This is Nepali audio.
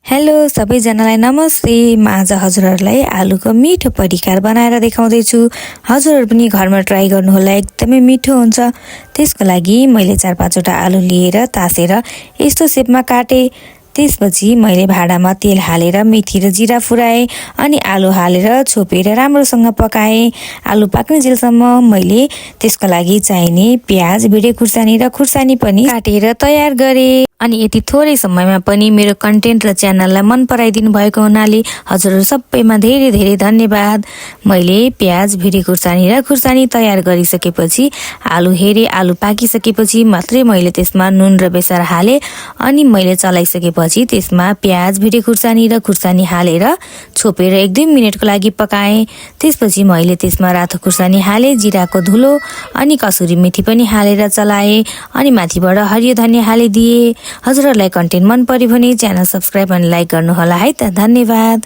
हेलो सबैजनालाई नमस्ते। म आज हजुरहरूलाई आलुको मिठो परिकार बनाएर देखाउँदै छु। हजुरहरू पनि घरमा ट्राई गर्नुहोला, एकदमै मिठो हुन्छ। त्यसको लागि मैले 4-5 वटा आलु लिएर तासेर यस्तो शेपमा काटे। त्यसपछि मैले भाडामा तेल हालेर मेथी र जिरा फुराए अनि आलु हालेर छोपेर राम्रोसँग पकाए। आलु पाक्ने जेलसम्म मैले त्यसको लागि चाहिने प्याज, भिडे खुर्सानी र खुर्सानी पनि काटेर तयार गरे। अनि यति थोरै समयमा पनि मेरो कन्टेन्ट र च्यानललाई मन पराइदिनु भएको हुनाले हजुरहरू सबैमा धेरै धेरै धन्यवाद। मैले प्याज, भिडे खुर्सानी र खुर्सानी तयार गरिसकेपछि आलु हेरे। आलु पाकिसकेपछि मात्रै मैले त्यसमा नुन र बेसार हाले। अनि मैले चलाइसकेपछि त्यसमा प्याज, भिडे खुर्सानी र खुर्सानी हालेर छोपेर 1-2 मिनेटको लागि पकाएँ। त्यसपछि मैले त्यसमा रातो खुर्सानी हाले, जिराको धुलो अनि कसुरी मेथी पनि हालेर चलाएँ। अनि माथिबाट हरियो धनिया हालिदिए। हजुरहरूलाई कन्टेन्ट मन पर्यो भने च्यानल सब्स्क्राइब अनि लाइक गर्नुहोला है त। धन्यवाद।